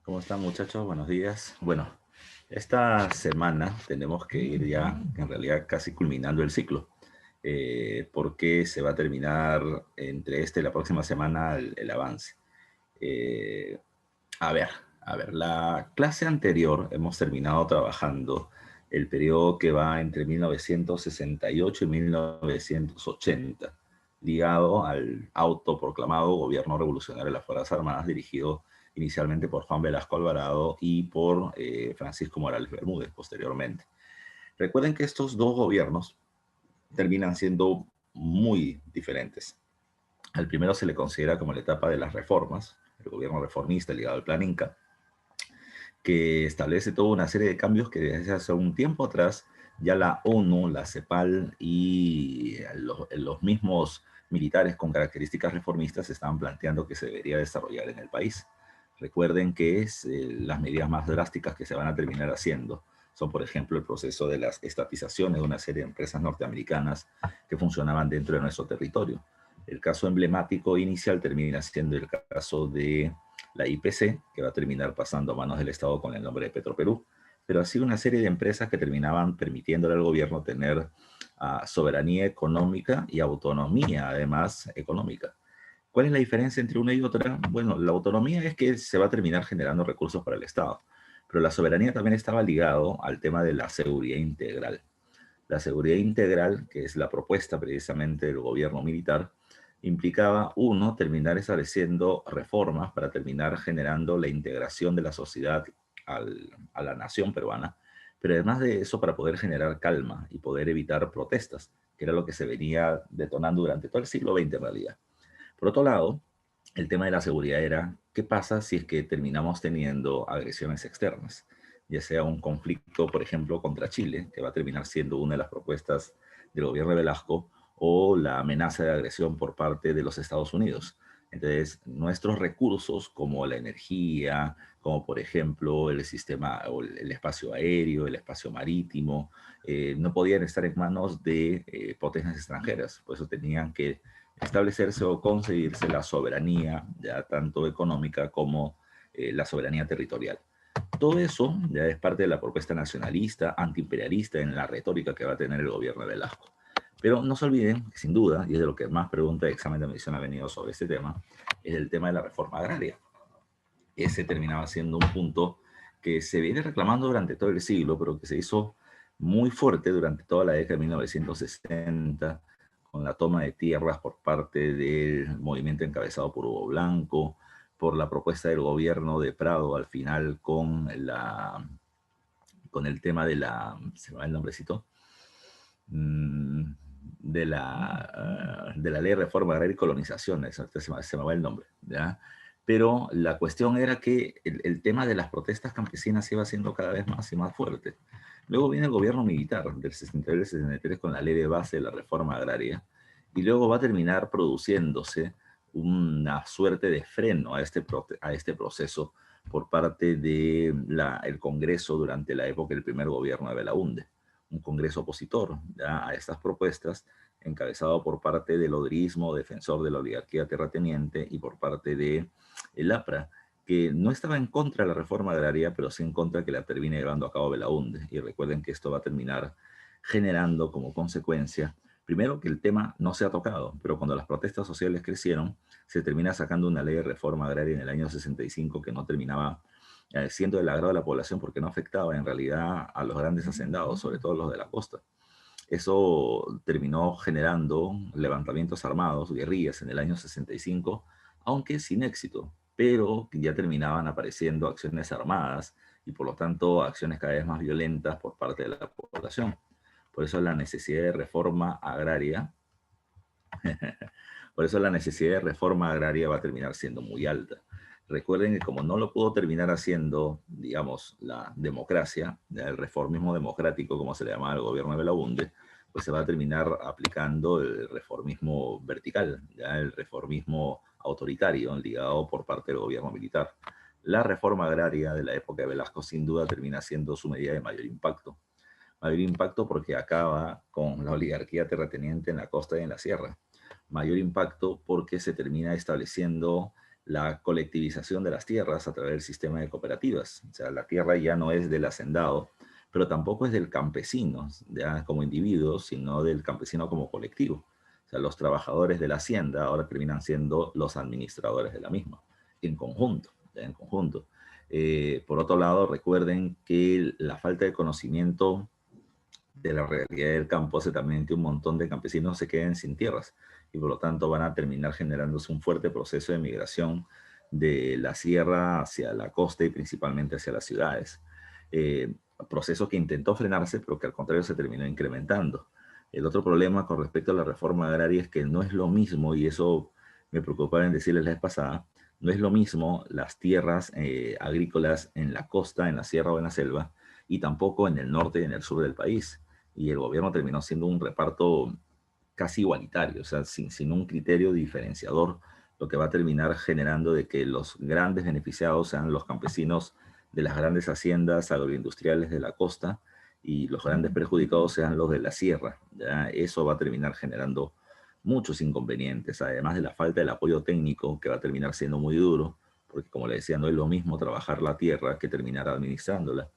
¿Cómo están, muchachos? Buenos días. Bueno, esta semana tenemos que ir ya, en realidad, casi culminando el ciclo, porque se va a terminar entre esta y la próxima semana el avance. Eh, a ver, la clase anterior hemos terminado trabajando el periodo que va entre 1968 y 1980, ligado al autoproclamado Gobierno Revolucionario de las Fuerzas Armadas, dirigido inicialmente por Juan Velasco Alvarado y por Francisco Morales Bermúdez posteriormente. Recuerden que estos dos gobiernos terminan siendo muy diferentes. Al primero se le considera como la etapa de las reformas, el gobierno reformista ligado al Plan Inca, que establece toda una serie de cambios que desde hace un tiempo atrás ya la ONU, la CEPAL y los mismos militares con características reformistas estaban planteando que se debería desarrollar en el país. Recuerden que las medidas más drásticas que se van a terminar haciendo son, por ejemplo, el proceso de las estatizaciones de una serie de empresas norteamericanas que funcionaban dentro de nuestro territorio. El caso emblemático inicial termina siendo el caso de la IPC, que va a terminar pasando a manos del Estado con el nombre de Petroperú, pero así una serie de empresas que terminaban permitiéndole al gobierno tener soberanía económica y autonomía, además, económica. ¿Cuál es la diferencia entre una y otra? Bueno, la autonomía es que se va a terminar generando recursos para el Estado, pero la soberanía también estaba ligado al tema de la seguridad integral. La seguridad integral, que es la propuesta precisamente del gobierno militar, implicaba, uno, terminar estableciendo reformas para terminar generando la integración de la sociedad a la nación peruana, pero además de eso para poder generar calma y poder evitar protestas, que era lo que se venía detonando durante todo el siglo XX en realidad. Por otro lado, el tema de la seguridad era, ¿qué pasa si es que terminamos teniendo agresiones externas? Ya sea un conflicto, por ejemplo, contra Chile, que va a terminar siendo una de las propuestas del gobierno de Velasco, o la amenaza de agresión por parte de los Estados Unidos. Entonces, nuestros recursos como la energía, como por ejemplo el sistema o el espacio aéreo, el espacio marítimo, no podían estar en manos de potencias extranjeras. Por eso tenían que establecerse o conseguirse la soberanía, ya tanto económica como la soberanía territorial. Todo eso ya es parte de la propuesta nacionalista, antiimperialista en la retórica que va a tener el gobierno de Velasco. Pero no se olviden, sin duda, y es de lo que más pregunta de examen de admisión ha venido sobre este tema, es el tema de la reforma agraria. Ese terminaba siendo un punto que se viene reclamando durante todo el siglo, pero que se hizo muy fuerte durante toda la década de 1960, con la toma de tierras por parte del movimiento encabezado por Hugo Blanco, por la propuesta del gobierno de Prado al final con el tema de se me va el nombrecito, mm, de la ley de reforma agraria y colonización, se me va el nombre, ¿ya? Pero la cuestión era que el tema de las protestas campesinas iba siendo cada vez más y más fuerte. Luego viene el gobierno militar del 63-63 con la ley de base de la reforma agraria, y luego va a terminar produciéndose una suerte de freno a este proceso por parte del Congreso durante la época del primer gobierno de Belaúnde, un Congreso opositor ya a estas propuestas, encabezado por parte del odrismo, defensor de la oligarquía terrateniente, y por parte de el APRA, que no estaba en contra de la reforma agraria, pero sí en contra de que la termine llevando a cabo Belaúnde. Y recuerden que esto va a terminar generando como consecuencia, primero, que el tema no se ha tocado, pero cuando las protestas sociales crecieron, se termina sacando una ley de reforma agraria en el año 65 que no terminaba siendo del agrado de la población porque no afectaba en realidad a los grandes hacendados, sobre todo los de la costa. Eso terminó generando levantamientos armados, guerrillas en el año 65, aunque sin éxito, pero ya terminaban apareciendo acciones armadas y por lo tanto acciones cada vez más violentas por parte de la población. Por eso la necesidad de reforma agraria, por eso la necesidad de reforma agraria va a terminar siendo muy alta. Recuerden que como no lo pudo terminar haciendo, digamos, la democracia, el reformismo democrático, como se le llamaba al gobierno de Belaúnde, pues se va a terminar aplicando el reformismo vertical, ya el reformismo autoritario, ligado por parte del gobierno militar. La reforma agraria de la época de Velasco sin duda termina siendo su medida de mayor impacto. Mayor impacto porque acaba con la oligarquía terrateniente en la costa y en la sierra. Mayor impacto porque se termina estableciendo la colectivización de las tierras a través del sistema de cooperativas. O sea, la tierra ya no es del hacendado, pero tampoco es del campesino, ya como individuo, sino del campesino como colectivo. O sea, los trabajadores de la hacienda ahora terminan siendo los administradores de la misma, en conjunto, ya en conjunto. Por otro lado, recuerden que la falta de conocimiento de la realidad del campo hace también que un montón de campesinos se queden sin tierras y por lo tanto van a terminar generándose un fuerte proceso de migración de la sierra hacia la costa y principalmente hacia las ciudades. Eh, Proceso que intentó frenarse, pero que al contrario se terminó incrementando. El otro problema con respecto a la reforma agraria es que no es lo mismo, y eso me preocupaba en decirles la vez pasada, no es lo mismo las tierras agrícolas en la costa, en la sierra o en la selva, y tampoco en el norte y en el sur del país. Y el gobierno terminó siendo un reparto casi igualitario, o sea, sin un criterio diferenciador, lo que va a terminar generando de que los grandes beneficiados sean los campesinos de las grandes haciendas agroindustriales de la costa y los grandes perjudicados sean los de la sierra. ¿Ya? Eso va a terminar generando muchos inconvenientes, además de la falta del apoyo técnico que va a terminar siendo muy duro, porque como le decía, no es lo mismo trabajar la tierra que terminar administrándola.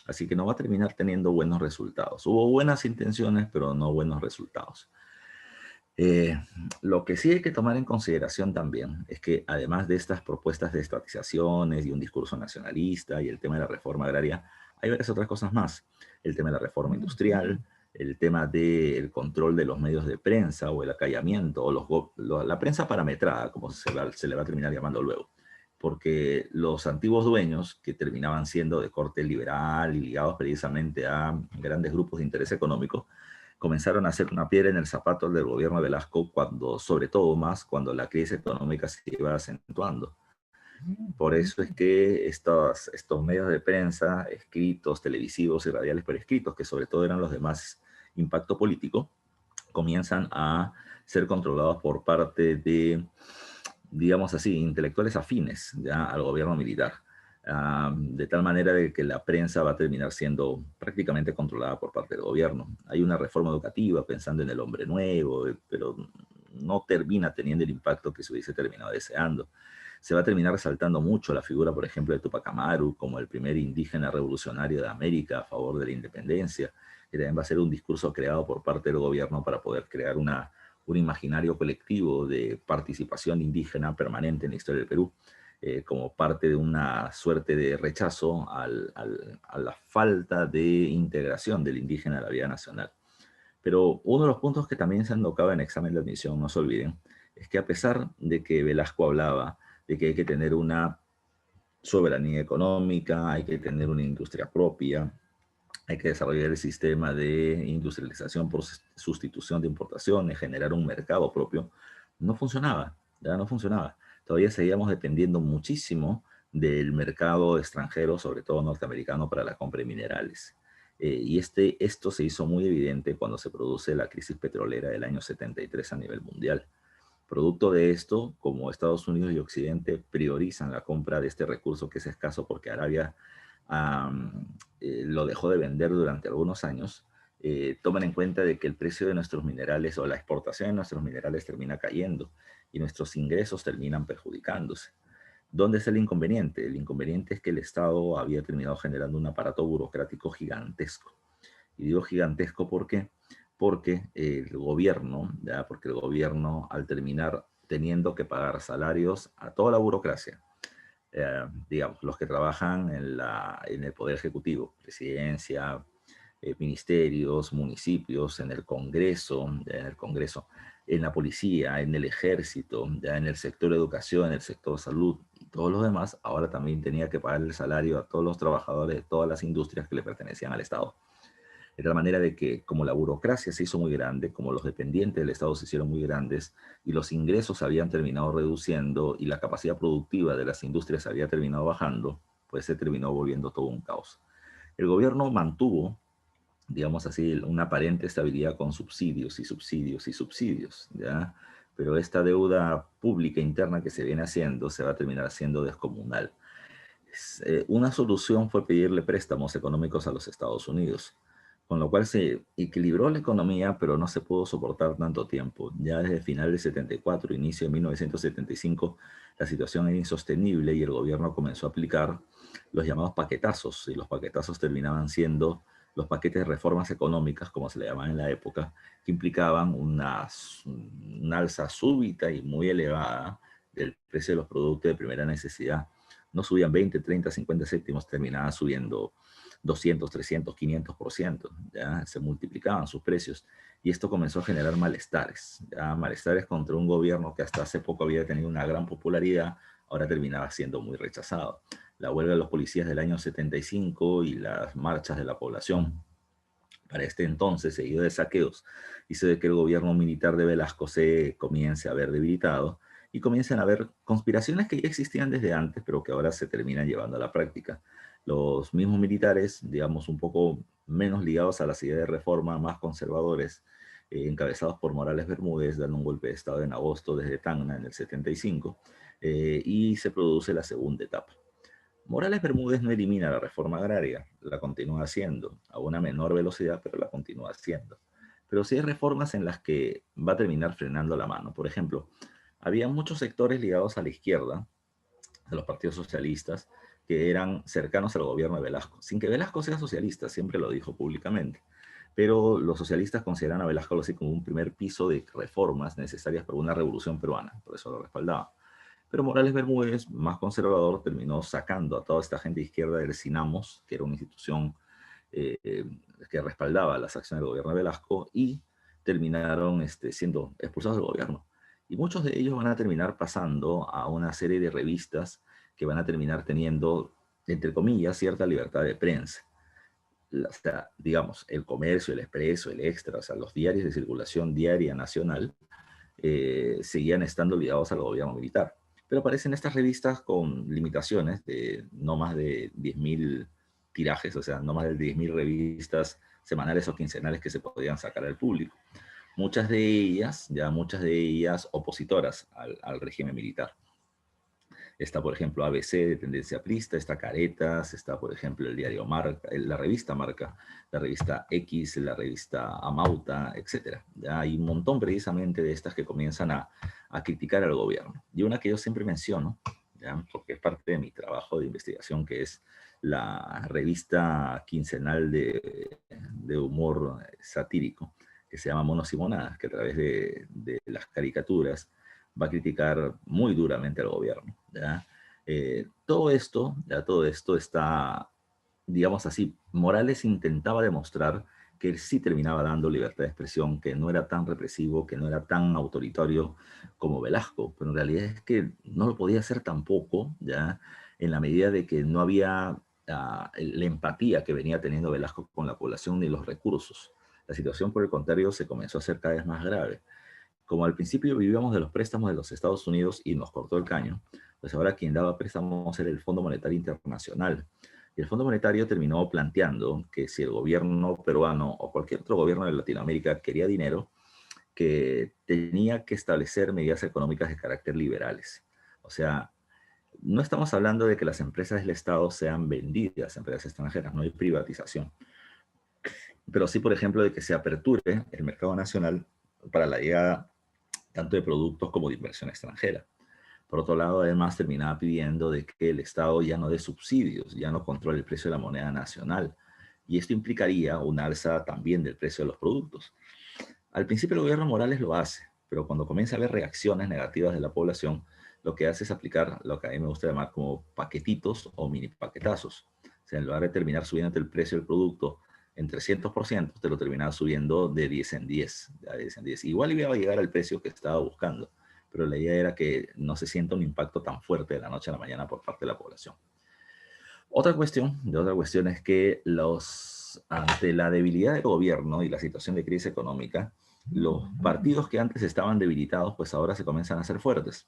Así que no va a terminar teniendo buenos resultados. Hubo buenas intenciones, pero no buenos resultados. Eh, lo que sí hay que tomar en consideración también es que además de estas propuestas de estatizaciones y un discurso nacionalista y el tema de la reforma agraria, hay varias otras cosas más. El tema de la reforma industrial, el tema del control de los medios de prensa o el acallamiento, o la prensa parametrada, como se le va a terminar llamando luego. Porque los antiguos dueños, que terminaban siendo de corte liberal y ligados precisamente a grandes grupos de interés económico, comenzaron a hacer una piedra en el zapato del gobierno de Velasco cuando, sobre todo más, cuando la crisis económica se iba acentuando. Por eso es que estos medios de prensa, escritos, televisivos y radiales por escritos, que sobre todo eran los de más impacto político, comienzan a ser controlados por parte de, digamos así, intelectuales afines ya al gobierno militar. De tal manera de que la prensa va a terminar siendo prácticamente controlada por parte del gobierno. Hay una reforma educativa pensando en el hombre nuevo, pero no termina teniendo el impacto que se hubiese terminado deseando. Se va a terminar resaltando mucho la figura, por ejemplo, de Tupac Amaru como el primer indígena revolucionario de América a favor de la independencia, que también va a ser un discurso creado por parte del gobierno para poder crear un imaginario colectivo de participación indígena permanente en la historia del Perú, como parte de una suerte de rechazo a la falta de integración del indígena a la vida nacional. Pero uno de los puntos que también se han tocado en examen de admisión, no se olviden, es que a pesar de que Velasco hablaba de que hay que tener una soberanía económica, hay que tener una industria propia, hay que desarrollar el sistema de industrialización por sustitución de importaciones, generar un mercado propio, no funcionaba, ya no funcionaba. Todavía seguíamos dependiendo muchísimo del mercado extranjero, sobre todo norteamericano, para la compra de minerales. Y esto se hizo muy evidente cuando se produce la crisis petrolera del año 73 a nivel mundial. Producto de esto, como Estados Unidos y Occidente priorizan la compra de este recurso que es escaso porque Arabia lo dejó de vender durante algunos años, toman en cuenta de que el precio de nuestros minerales o la exportación de nuestros minerales termina cayendo y nuestros ingresos terminan perjudicándose. ¿Dónde es el inconveniente? El inconveniente es que el Estado había terminado generando un aparato burocrático gigantesco. Y digo gigantesco ¿por qué? Porque el gobierno, ¿ya? Porque el gobierno al terminar teniendo que pagar salarios a toda la burocracia, digamos, los que trabajan en el Poder Ejecutivo, presidencia, ministerios, municipios, en el Congreso, en la policía, en el ejército, ya en el sector educación, en el sector salud y todos los demás, ahora también tenía que pagar el salario a todos los trabajadores de todas las industrias que le pertenecían al Estado. De tal manera de que como la burocracia se hizo muy grande, como los dependientes del Estado se hicieron muy grandes y los ingresos habían terminado reduciendo y la capacidad productiva de las industrias había terminado bajando, pues se terminó volviendo todo un caos. El gobierno mantuvo, digamos así, una aparente estabilidad con subsidios y subsidios y subsidios, ¿ya? Pero esta deuda pública interna que se viene haciendo se va a terminar haciendo descomunal. Una solución fue pedirle préstamos económicos a los Estados Unidos, con lo cual se equilibró la economía, pero no se pudo soportar tanto tiempo. Ya desde el final del 74, inicio de 1975, la situación era insostenible y el gobierno comenzó a aplicar los llamados paquetazos, y los paquetazos terminaban siendo los paquetes de reformas económicas, como se le llamaba en la época, que implicaban una alza súbita y muy elevada del precio de los productos de primera necesidad. No subían 20, 30, 50 céntimos, terminaban subiendo 200, 300, 500%, ya se multiplicaban sus precios y esto comenzó a generar malestares, ya malestares contra un gobierno que hasta hace poco había tenido una gran popularidad, ahora terminaba siendo muy rechazado. La huelga de los policías del año 75 y las marchas de la población para este entonces, seguido de saqueos, hizo de que el gobierno militar de Velasco se comience a ver debilitado y comiencen a haber conspiraciones que ya existían desde antes, pero que ahora se terminan llevando a la práctica. Los mismos militares, digamos, un poco menos ligados a las ideas de reforma, más conservadores, encabezados por Morales Bermúdez, dan un golpe de Estado en agosto desde Tacna en el 75, y se produce la segunda etapa. Morales Bermúdez no elimina la reforma agraria, la continúa haciendo, a una menor velocidad, pero la continúa haciendo. Pero sí hay reformas en las que va a terminar frenando la mano. Por ejemplo, había muchos sectores ligados a la izquierda, de los partidos socialistas, que eran cercanos al gobierno de Velasco, sin que Velasco sea socialista, siempre lo dijo públicamente. Pero los socialistas consideran a Velasco así como un primer piso de reformas necesarias para una revolución peruana, por eso lo respaldaban. Pero Morales Bermúdez, más conservador, terminó sacando a toda esta gente de izquierda del Sinamos, que era una institución eh, eh, que respaldaba las acciones del gobierno de Velasco, y terminaron siendo expulsados del gobierno. Y muchos de ellos van a terminar pasando a una serie de revistas que van a terminar teniendo, entre comillas, cierta libertad de prensa. O sea, digamos, el Comercio, el Expreso, el Extra, o sea, los diarios de circulación diaria nacional, seguían estando ligados al gobierno militar. Pero aparecen estas revistas con limitaciones de no más de 10.000 tirajes, o sea, no más de 10.000 revistas semanales o quincenales que se podían sacar al público. Muchas de ellas opositoras al régimen militar. Está, por ejemplo, ABC de tendencia aprista, está Caretas, está, por ejemplo, el diario Marca, la revista Marca, la revista X, la revista Amauta, etcétera. Ya hay un montón precisamente de estas que comienzan a criticar al gobierno. Y una que yo siempre menciono, ¿ya? Porque es parte de mi trabajo de investigación, que es la revista quincenal de humor satírico, que se llama Monos y Monadas, que a través de las caricaturas va a criticar muy duramente al gobierno. ¿Ya? Todo esto está, digamos así, Morales intentaba demostrar que él sí terminaba dando libertad de expresión, que no era tan represivo, que no era tan autoritario como Velasco, pero en realidad es que no lo podía hacer tampoco, ¿ya? En la medida de que no había la empatía que venía teniendo Velasco con la población ni los recursos. La situación, por el contrario, se comenzó a hacer cada vez más grave. Como al principio vivíamos de los préstamos de los Estados Unidos y nos cortó el caño, pues ahora quien daba préstamos era el Fondo Monetario Internacional. Y el Fondo Monetario terminó planteando que si el gobierno peruano o cualquier otro gobierno de Latinoamérica quería dinero, que tenía que establecer medidas económicas de carácter liberales. O sea, no estamos hablando de que las empresas del Estado sean vendidas a empresas extranjeras, no hay privatización, pero sí, por ejemplo, de que se aperture el mercado nacional para la llegada tanto de productos como de inversión extranjera. Por otro lado, además, terminaba pidiendo de que el Estado ya no dé subsidios, ya no controle el precio de la moneda nacional. Y esto implicaría una alza también del precio de los productos. Al principio el gobierno Morales lo hace, pero cuando comienza a haber reacciones negativas de la población, lo que hace es aplicar lo que a mí me gusta llamar como paquetitos o mini paquetazos. O sea, en lugar de terminar subiendo el precio del producto en 300%, te lo terminaba subiendo de 10 en 10, de 10 en 10. Igual iba a llegar al precio que estaba buscando, pero la idea era que no se sienta un impacto tan fuerte de la noche a la mañana por parte de la población. Otra cuestión es que ante la debilidad del gobierno y la situación de crisis económica, los partidos que antes estaban debilitados, pues ahora se comienzan a hacer fuertes.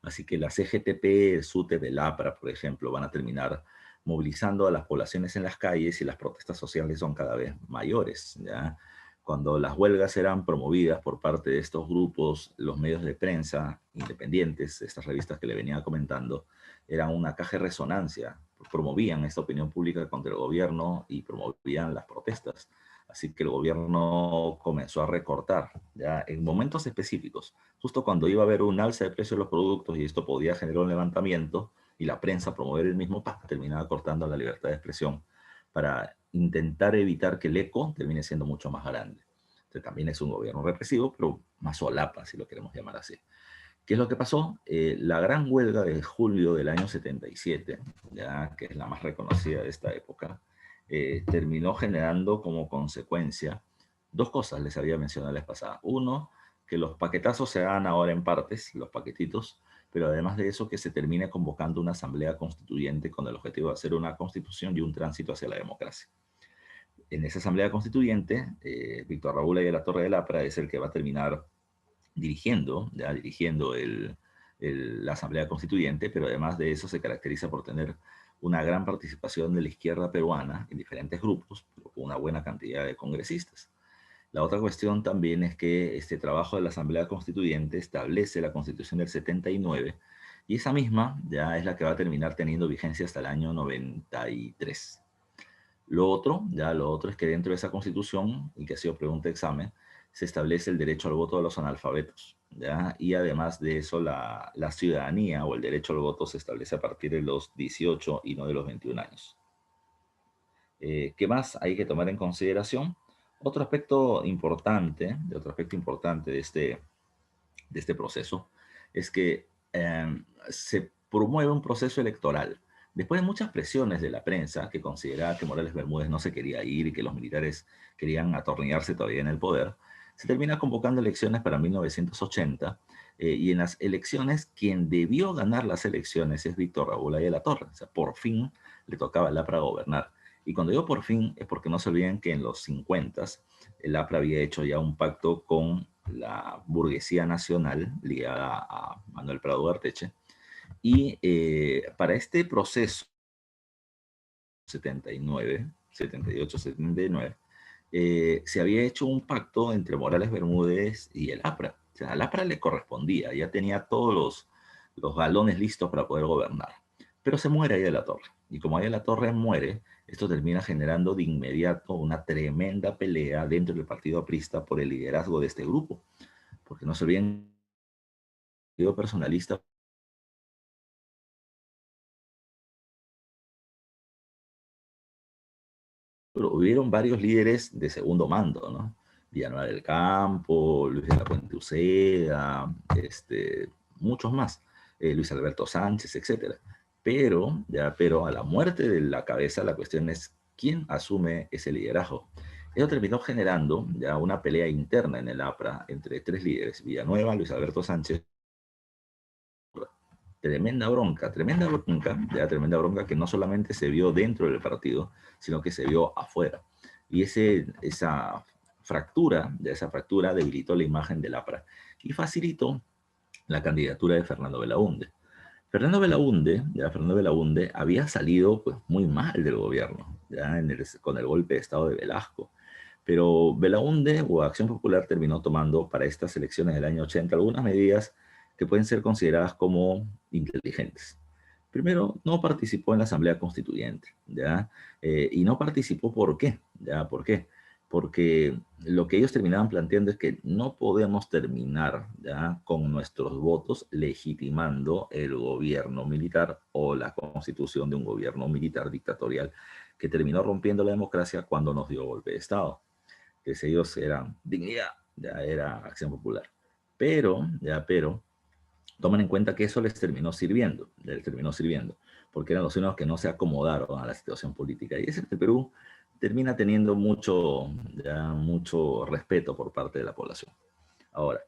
Así que la CGTP, el SUTEP, el APRA, por ejemplo, van a terminar movilizando a las poblaciones en las calles y las protestas sociales son cada vez mayores, ¿ya? Cuando las huelgas eran promovidas por parte de estos grupos, los medios de prensa independientes, estas revistas que le venía comentando, eran una caja de resonancia, promovían esta opinión pública contra el gobierno y promovían las protestas. Así que el gobierno comenzó a recortar, ya en momentos específicos, justo cuando iba a haber un alza de precios de los productos y esto podía generar un levantamiento y la prensa promover el mismo, terminaba cortando la libertad de expresión para intentar evitar que el eco termine siendo mucho más grande. Entonces, también es un gobierno represivo, pero más solapa, si lo queremos llamar así. ¿Qué es lo que pasó? La gran huelga de julio del año 77, ya que es la más reconocida de esta época, terminó generando como consecuencia dos cosas, les había mencionado la vez pasada. Uno, que los paquetazos se hagan ahora en partes, los paquetitos, pero además de eso que se termine convocando una asamblea constituyente con el objetivo de hacer una constitución y un tránsito hacia la democracia. En esa asamblea constituyente, Víctor Raúl Ayala Torre de Lapra es el que va a terminar dirigiendo, ya dirigiendo la Asamblea Constituyente, pero además de eso se caracteriza por tener una gran participación de la izquierda peruana en diferentes grupos, pero con una buena cantidad de congresistas. La otra cuestión también es que este trabajo de la Asamblea Constituyente establece la Constitución del 79 y esa misma ya es la que va a terminar teniendo vigencia hasta el año 93. Lo otro es que dentro de esa constitución, y que ha sido pregunta de examen, se establece el derecho al voto de los analfabetos, ¿ya? Y además de eso, la ciudadanía o el derecho al voto se establece a partir de los 18 y no de los 21 años. ¿Qué más hay que tomar en consideración? Otro aspecto importante de este proceso es que se promueve un proceso electoral. Después de muchas presiones de la prensa que consideraba que Morales Bermúdez no se quería ir y que los militares querían atornillarse todavía en el poder, se termina convocando elecciones para 1980 y en las elecciones quien debió ganar las elecciones es Víctor Raúl Ayala Torre. O sea, por fin le tocaba al APRA gobernar. Y cuando digo por fin es porque no se olviden que en los 50 el APRA había hecho ya un pacto con la burguesía nacional ligada a Manuel Prado Ugarteche. Y para este proceso, 79, 78, 79, se había hecho un pacto entre Morales Bermúdez y el APRA. O sea, al APRA le correspondía, ya tenía todos los galones listos para poder gobernar. Pero se muere ahí de la Torre. Y como ahí de la Torre muere, esto termina generando de inmediato una tremenda pelea dentro del partido aprista por el liderazgo de este grupo. Porque no se olviden, el partido personalista, pero hubieron varios líderes de segundo mando, ¿no? Villanueva del Campo, Luis de la Puente Uceda, muchos más, Luis Alberto Sánchez, etcétera. Pero a la muerte de la cabeza, la cuestión es quién asume ese liderazgo. Eso terminó generando ya una pelea interna en el APRA entre tres líderes, Villanueva, Luis Alberto Sánchez. Tremenda bronca que no solamente se vio dentro del partido, sino que se vio afuera. Y esa fractura debilitó la imagen del APRA y facilitó la candidatura de Fernando Belaúnde. Fernando Belaúnde había salido pues, muy mal del gobierno, con el golpe de Estado de Velasco. Pero Belaúnde o Acción Popular terminó tomando para estas elecciones del año 80 algunas medidas que pueden ser consideradas como inteligentes. Primero, no participó en la Asamblea Constituyente, ¿ya? Y no participó, ¿por qué? ¿Ya? ¿Por qué? Porque lo que ellos terminaban planteando es que no podemos terminar, ¿ya?, con nuestros votos legitimando el gobierno militar o la constitución de un gobierno militar dictatorial que terminó rompiendo la democracia cuando nos dio golpe de Estado. Que ellos eran dignidad, ya era Acción Popular. Pero tomen en cuenta que eso les terminó sirviendo, porque eran los únicos que no se acomodaron a la situación política. Y ese Perú termina teniendo mucho respeto por parte de la población. Ahora,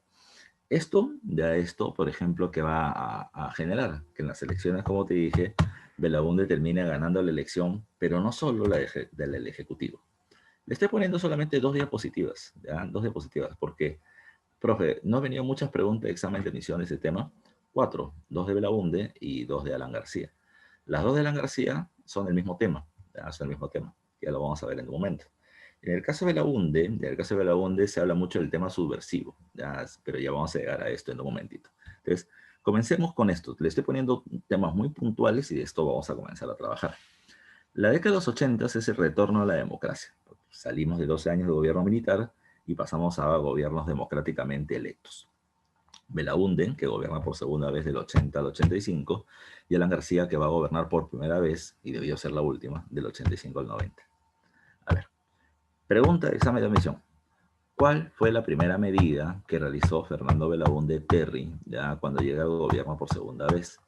esto, por ejemplo, que va a generar que en las elecciones, como te dije, Belaúnde termina ganando la elección, pero no solo del Ejecutivo. Le estoy poniendo solamente dos diapositivas, ¿ya? Dos diapositivas, porque, profe, no han venido muchas preguntas de examen de admisión de ese tema. Cuatro, dos de Belaunde y dos de Alan García. Las dos de Alan García son el mismo tema, ¿ya? Son el mismo tema, ya lo vamos a ver en un momento. En el caso de Belaunde se habla mucho del tema subversivo, ¿ya? Pero ya vamos a llegar a esto en un momentito. Entonces, Comencemos con esto. Le estoy poniendo temas muy puntuales y de esto vamos a comenzar a trabajar. La década de los 80 es el retorno a la democracia. Salimos de 12 años de gobierno militar y pasamos a gobiernos democráticamente electos. Belaúnde, que gobierna por segunda vez del 80 al 85, y Alan García, que va a gobernar por primera vez, y debió ser la última, del 85 al 90. A ver, pregunta de examen de admisión. ¿Cuál fue la primera medida que realizó Fernando Belaúnde Terry ya cuando llega al gobierno por segunda vez?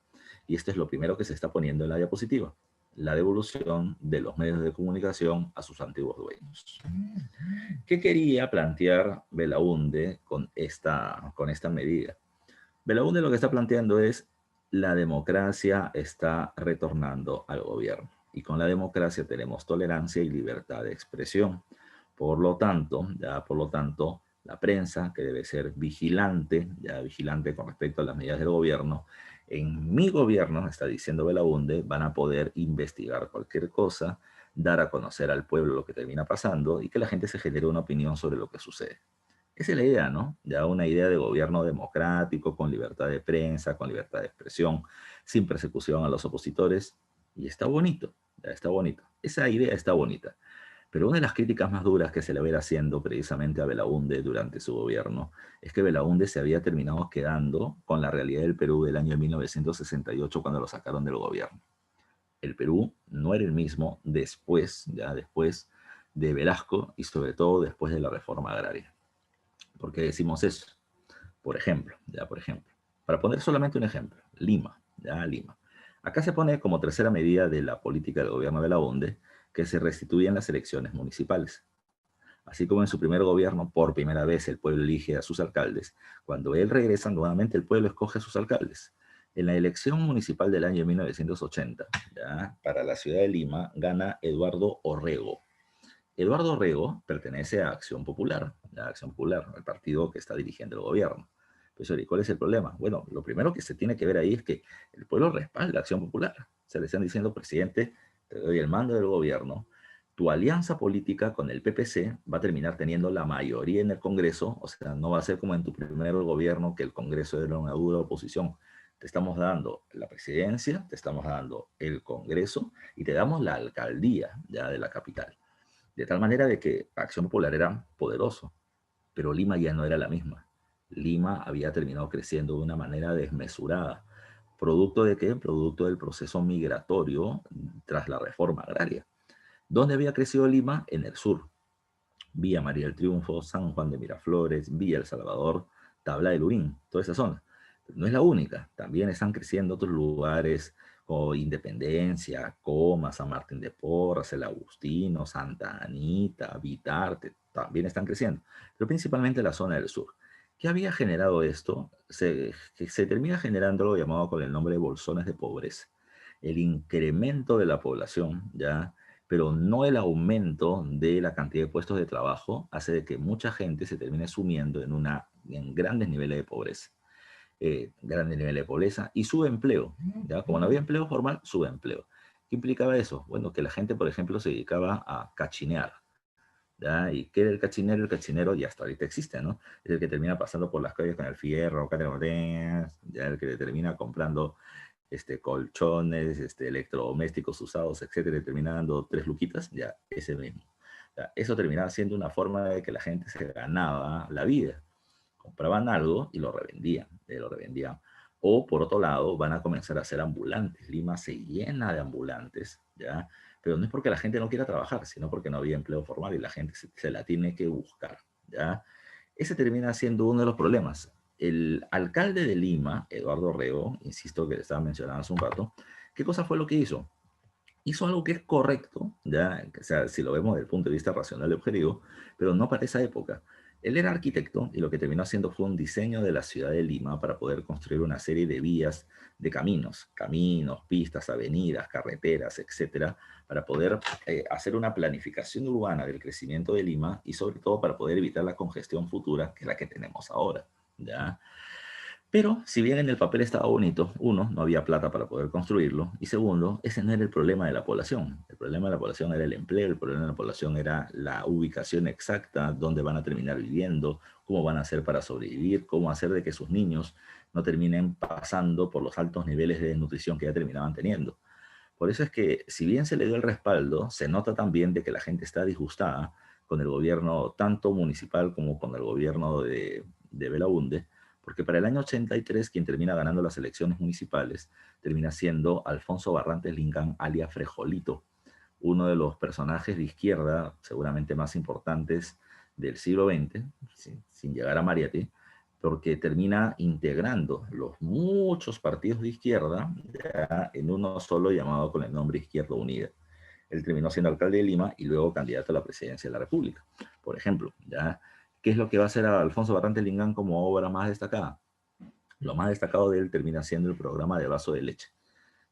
Y esto es lo primero que se está poniendo en la diapositiva: la devolución de los medios de comunicación a sus antiguos dueños. ¿Qué quería plantear Belaúnde con esta medida? Belaúnde lo que está planteando es: la democracia está retornando al gobierno y con la democracia tenemos tolerancia y libertad de expresión. Por lo tanto, la prensa, que debe ser vigilante, ya vigilante con respecto a las medidas del gobierno, en mi gobierno, está diciendo Belaúnde, van a poder investigar cualquier cosa, dar a conocer al pueblo lo que termina pasando y que la gente se genere una opinión sobre lo que sucede. Esa es la idea, ¿no? Ya una idea de gobierno democrático, con libertad de prensa, con libertad de expresión, sin persecución a los opositores. Y está bonito, ya está bonito. Esa idea está bonita. Pero una de las críticas más duras que se le va a ir haciendo precisamente a Belaúnde durante su gobierno es que Belaúnde se había terminado quedando con la realidad del Perú del año 1968 cuando lo sacaron del gobierno. El Perú no era el mismo después, ya después de Velasco y sobre todo después de la reforma agraria. ¿Por qué decimos eso? Por ejemplo, para poner solamente un ejemplo, Lima. Acá se pone como tercera medida de la política del gobierno de Belaúnde que se restituyen las elecciones municipales. Así como en su primer gobierno, por primera vez el pueblo elige a sus alcaldes, cuando él regresa, nuevamente el pueblo escoge a sus alcaldes. En la elección municipal del año 1980, ¿ya? Para la ciudad de Lima, gana Eduardo Orrego. Eduardo Orrego pertenece a Acción Popular, el partido que está dirigiendo el gobierno. Pues, ¿y cuál es el problema? Bueno, lo primero que se tiene que ver ahí es que el pueblo respalda a Acción Popular. Se le están diciendo: presidente, te doy el mando del gobierno, tu alianza política con el PPC va a terminar teniendo la mayoría en el Congreso, o sea, no va a ser como en tu primer gobierno que el Congreso era una dura oposición. Te estamos dando la presidencia, te estamos dando el Congreso y te damos la alcaldía ya de la capital. De tal manera de que Acción Popular era poderoso, pero Lima ya no era la misma. Lima había terminado creciendo de una manera desmesurada. ¿Producto de qué? Producto del proceso migratorio tras la reforma agraria. ¿Dónde había crecido Lima? En el sur. Villa María del Triunfo, San Juan de Miraflores, Villa El Salvador, Tabla de Lurín, toda esa zona. No es la única, también están creciendo otros lugares como Independencia, Coma, San Martín de Porras, El Agustino, Santa Anita, Vitarte, también están creciendo, pero principalmente la zona del sur. ¿Qué había generado esto? Se termina generando lo llamado con el nombre de bolsones de pobreza. El incremento de la población, ya, pero no el aumento de la cantidad de puestos de trabajo, hace de que mucha gente se termine sumiendo en grandes niveles de pobreza. Grandes niveles de pobreza y subempleo. ¿Ya? Como no había empleo formal, subempleo. ¿Qué implicaba eso? Bueno, que la gente, por ejemplo, se dedicaba a cachinear. ¿Ya? ¿Y qué era el cachinero? El cachinero ya hasta ahorita existe, ¿no? Es el que termina pasando por las calles con el fierro, ya el que termina comprando colchones, electrodomésticos usados, etcétera, y termina dando 3 luquitas, ya, ese mismo. Ya, eso terminaba siendo una forma de que la gente se ganaba la vida. Compraban algo y lo revendían. O por otro lado, van a comenzar a ser ambulantes. Lima se llena de ambulantes, ¿ya? Pero no es porque la gente no quiera trabajar, sino porque no había empleo formal y la gente se la tiene que buscar, ¿ya? Ese termina siendo uno de los problemas. El alcalde de Lima, Eduardo Rego, insisto que le estaba mencionando hace un rato, ¿qué cosa fue lo que hizo? Hizo algo que es correcto, ya, o sea, si lo vemos desde el punto de vista racional y objetivo, pero no para esa época. Él era arquitecto y lo que terminó haciendo fue un diseño de la ciudad de Lima para poder construir una serie de vías de caminos, pistas, avenidas, carreteras, etcétera, para poder hacer una planificación urbana del crecimiento de Lima y sobre todo para poder evitar la congestión futura que es la que tenemos ahora, ¿ya? Pero si bien en el papel estaba bonito, uno, no había plata para poder construirlo, y segundo, ese no era el problema de la población. El problema de la población era el empleo, el problema de la población era la ubicación exacta, dónde van a terminar viviendo, cómo van a hacer para sobrevivir, cómo hacer de que sus niños no terminen pasando por los altos niveles de desnutrición que ya terminaban teniendo. Por eso es que, si bien se le dio el respaldo, se nota también de que la gente está disgustada con el gobierno, tanto municipal como con el gobierno de Belaúnde, porque para el año 83 quien termina ganando las elecciones municipales termina siendo Alfonso Barrantes Lingán, alias Frejolito, uno de los personajes de izquierda seguramente más importantes del siglo XX, sin llegar a Mariette, porque termina integrando los muchos partidos de izquierda ya en uno solo llamado con el nombre Izquierda Unida. Él terminó siendo alcalde de Lima y luego candidato a la presidencia de la República. Por ejemplo, ¿ya? ¿Qué es lo que va a hacer a Alfonso Barrantes Lingán como obra más destacada? Lo más destacado de él termina siendo el programa de vaso de leche.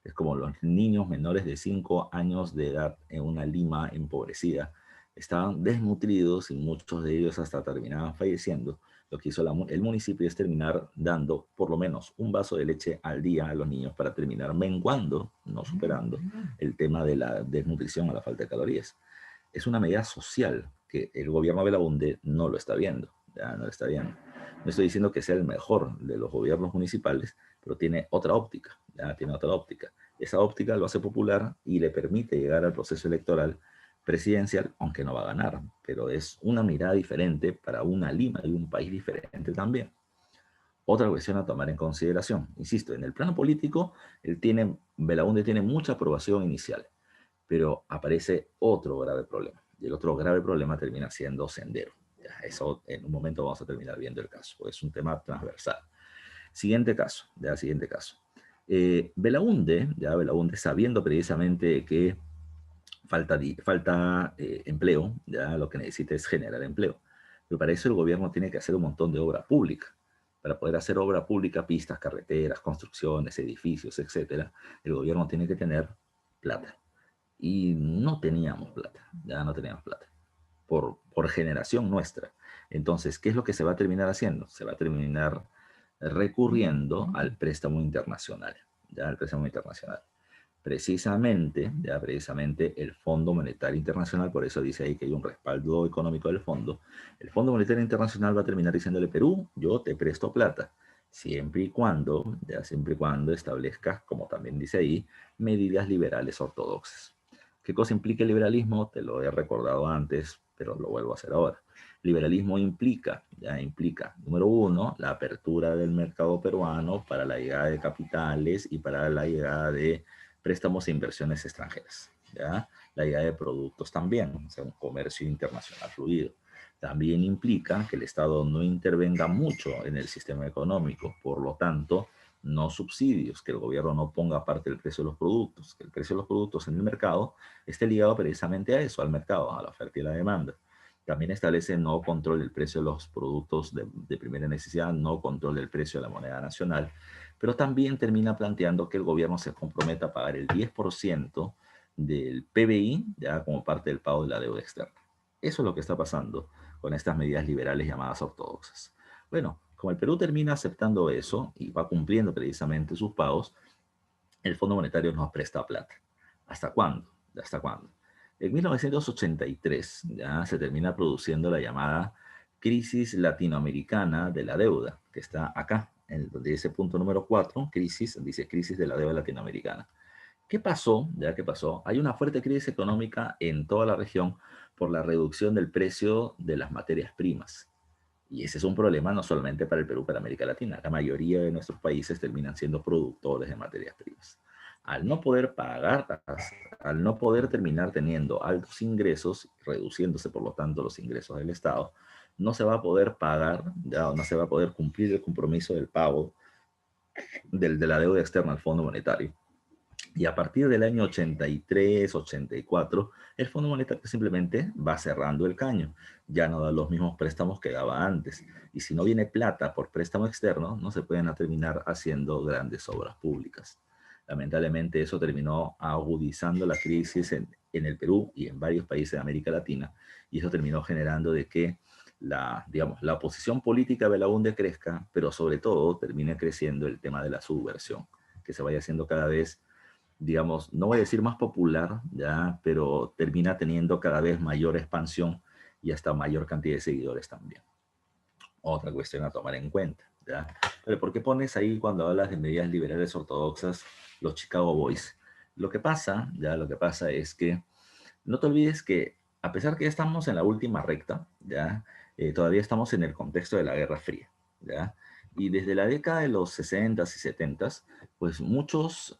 Es como los niños menores de 5 años de edad en una Lima empobrecida estaban desnutridos y muchos de ellos hasta terminaban falleciendo. Lo que hizo el municipio es terminar dando por lo menos un vaso de leche al día a los niños para terminar menguando, no superando, el tema de la desnutrición o la falta de calorías. Es una medida social que el gobierno de Belaúnde no lo está viendo, ya no lo está viendo. No estoy diciendo que sea el mejor de los gobiernos municipales, pero tiene otra óptica, ya tiene otra óptica. Esa óptica lo hace popular y le permite llegar al proceso electoral presidencial, aunque no va a ganar, pero es una mirada diferente para una Lima y un país diferente también. Otra cuestión a tomar en consideración, insisto, en el plano político, Belaúnde tiene mucha aprobación inicial, pero aparece otro grave problema, y el otro grave problema termina siendo Sendero. Ya, eso en un momento vamos a terminar viendo el caso, es un tema transversal. Siguiente caso, ya siguiente caso. Belaúnde, sabiendo precisamente que falta empleo, ya lo que necesita es generar empleo. Pero para eso el gobierno tiene que hacer un montón de obra pública. Para poder hacer obra pública, pistas, carreteras, construcciones, edificios, etcétera, el gobierno tiene que tener plata. Y no teníamos plata, ya no teníamos plata, por generación nuestra. Entonces, ¿qué es lo que se va a terminar haciendo? Se va a terminar recurriendo al préstamo internacional, ya al préstamo internacional. Precisamente el Fondo Monetario Internacional, por eso dice ahí que hay un respaldo económico del fondo, el Fondo Monetario Internacional va a terminar diciéndole, Perú, yo te presto plata, siempre y cuando establezcas, como también dice ahí, medidas liberales ortodoxas. ¿Qué cosa implica el liberalismo? Te lo he recordado antes, pero lo vuelvo a hacer ahora. Liberalismo implica, número uno, la apertura del mercado peruano para la llegada de capitales y para la llegada de préstamos e inversiones extranjeras, ¿ya? La llegada de productos también, o sea, un comercio internacional fluido. También implica que el Estado no intervenga mucho en el sistema económico, por lo tanto, no subsidios, que el gobierno no ponga parte del precio de los productos, que el precio de los productos en el mercado esté ligado precisamente a eso, al mercado, a la oferta y la demanda. También establece no control del precio de los productos de primera necesidad, no control del precio de la moneda nacional, pero también termina planteando que el gobierno se comprometa a pagar el 10% del PBI ya como parte del pago de la deuda externa. Eso es lo que está pasando con estas medidas liberales llamadas ortodoxas. Bueno, como el Perú termina aceptando eso y va cumpliendo precisamente sus pagos, el Fondo Monetario nos presta plata. ¿Hasta cuándo? ¿Hasta cuándo? En 1983 ya se termina produciendo la llamada crisis latinoamericana de la deuda, que está acá, donde dice punto número 4, dice crisis de la deuda latinoamericana. ¿Qué pasó? Ya que pasó, hay una fuerte crisis económica en toda la región por la reducción del precio de las materias primas. Y ese es un problema no solamente para el Perú, para América Latina. La mayoría de nuestros países terminan siendo productores de materias primas. Al no poder pagar, al no poder terminar teniendo altos ingresos, reduciéndose por lo tanto los ingresos del Estado, no se va a poder pagar, ya no se va a poder cumplir el compromiso del pago de la deuda externa al Fondo Monetario. Y a partir del año 83, 84, el Fondo Monetario simplemente va cerrando el caño. Ya no da los mismos préstamos que daba antes. Y si no viene plata por préstamo externo, no se pueden terminar haciendo grandes obras públicas. Lamentablemente eso terminó agudizando la crisis en el Perú y en varios países de América Latina. Y eso terminó generando de que la oposición política de Belaúnde crezca, pero sobre todo termine creciendo el tema de la subversión, que se vaya haciendo cada vez, digamos, no voy a decir más popular, ya, pero termina teniendo cada vez mayor expansión y hasta mayor cantidad de seguidores también. Otra cuestión a tomar en cuenta, ¿ya? Pero ¿por qué pones ahí cuando hablas de medidas liberales ortodoxas los Chicago Boys? Lo que pasa es que no te olvides que a pesar que ya estamos en la última recta, ya todavía estamos en el contexto de la Guerra Fría, ya. Y desde la década de los 60 y 70, pues muchos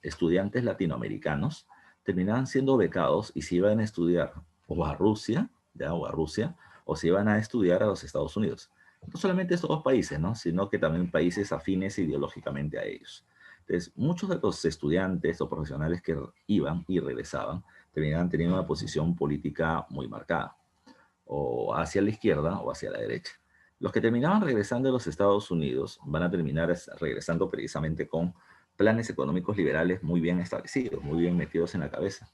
estudiantes latinoamericanos terminaban siendo becados y se iban a estudiar o a Rusia, ya, o a Rusia, o se iban a estudiar a los Estados Unidos. No solamente estos dos países, ¿no? Sino que también países afines ideológicamente a ellos. Entonces, muchos de los estudiantes o profesionales que iban y regresaban terminaban teniendo una posición política muy marcada, o hacia la izquierda o hacia la derecha. Los que terminaban regresando a los Estados Unidos van a terminar regresando precisamente con planes económicos liberales muy bien establecidos, muy bien metidos en la cabeza.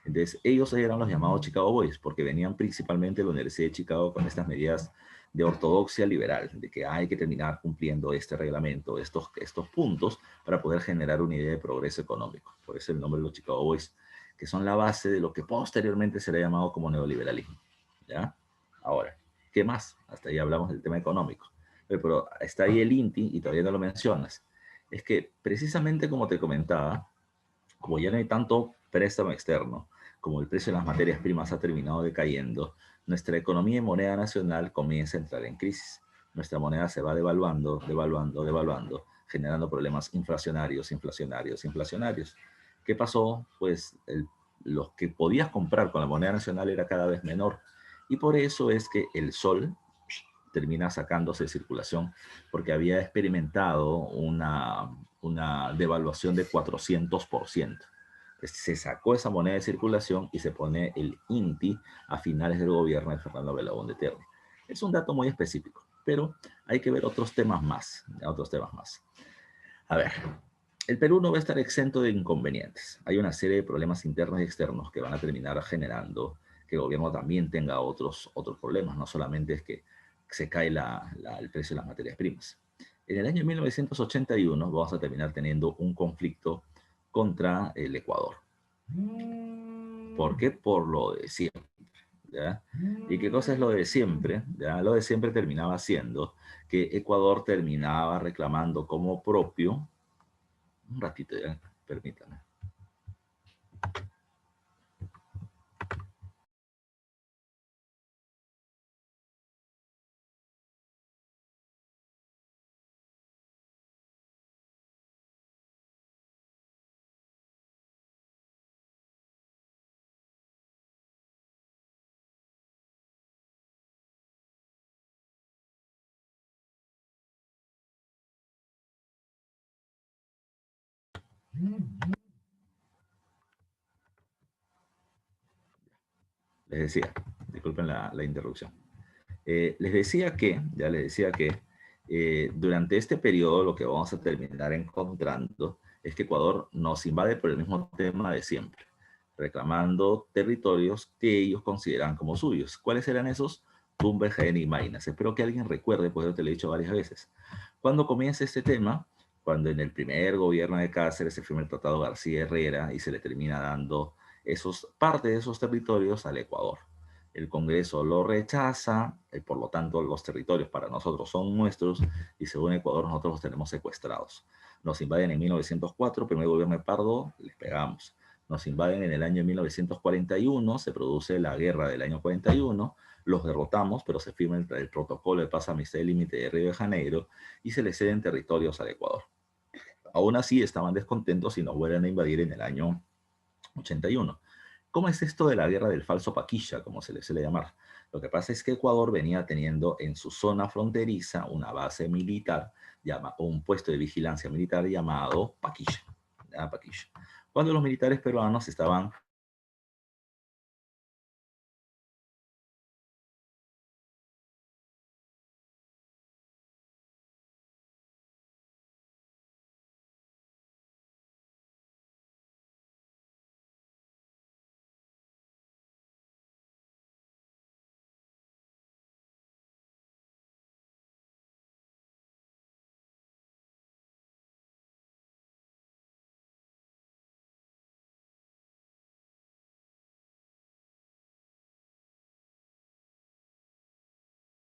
Entonces, ellos eran los llamados Chicago Boys, porque venían principalmente de la Universidad de Chicago con estas medidas de ortodoxia liberal, de que hay que terminar cumpliendo este reglamento, estos puntos, para poder generar una idea de progreso económico. Por eso el nombre de los Chicago Boys, que son la base de lo que posteriormente será llamado como neoliberalismo. ¿Ya? Ahora, ¿qué más? Hasta ahí hablamos del tema económico. Pero está ahí el INTI y todavía no lo mencionas. Es que precisamente como te comentaba, como ya no hay tanto préstamo externo, como el precio de las materias primas ha terminado decayendo, nuestra economía y moneda nacional comienza a entrar en crisis. Nuestra moneda se va devaluando, devaluando, devaluando, generando problemas inflacionarios, inflacionarios, inflacionarios. ¿Qué pasó? Pues los que podías comprar con la moneda nacional era cada vez menor. Y por eso es que el sol termina sacándose de circulación, porque había experimentado una devaluación de 400%. Se sacó esa moneda de circulación y se pone el INTI a finales del gobierno de Fernando Belaúnde de Terry. Es un dato muy específico, pero hay que ver otros temas más, otros temas más. A ver, el Perú no va a estar exento de inconvenientes. Hay una serie de problemas internos y externos que van a terminar generando que el gobierno también tenga otros problemas. No solamente es que se cae el precio de las materias primas. En el año 1981 vamos a terminar teniendo un conflicto contra el Ecuador. ¿Por qué? Por lo de siempre. ¿Ya? ¿Y qué cosa es lo de siempre? ¿Ya? Lo de siempre terminaba siendo que Ecuador terminaba reclamando como propio. Un ratito ya, permítame. Les decía, disculpen la interrupción. Les decía que durante este periodo lo que vamos a terminar encontrando es que Ecuador nos invade por el mismo tema de siempre, reclamando territorios que ellos consideran como suyos. ¿Cuáles eran esos? Tumbes, Jaén y Maynas. Espero que alguien recuerde, pues yo te lo he dicho varias veces. Cuando comienza este tema, cuando en el primer gobierno de Cáceres se firma el Tratado García Herrera y se le termina dando parte de esos territorios al Ecuador. El Congreso lo rechaza, y por lo tanto los territorios para nosotros son nuestros y según Ecuador nosotros los tenemos secuestrados. Nos invaden en 1904, primer gobierno de Pardo, les pegamos. Nos invaden en el año 1941, se produce la guerra del año 41, los derrotamos, pero se firma el protocolo de paz, amistad y límite de Río de Janeiro y se le ceden territorios al Ecuador. Aún así estaban descontentos y nos vuelven a invadir en el año 81. ¿Cómo es esto de la guerra del falso Paquilla, como se le suele llamar? Lo que pasa es que Ecuador venía teniendo en su zona fronteriza una base militar, un puesto de vigilancia militar llamado Paquilla. Paquilla. Cuando los militares peruanos estaban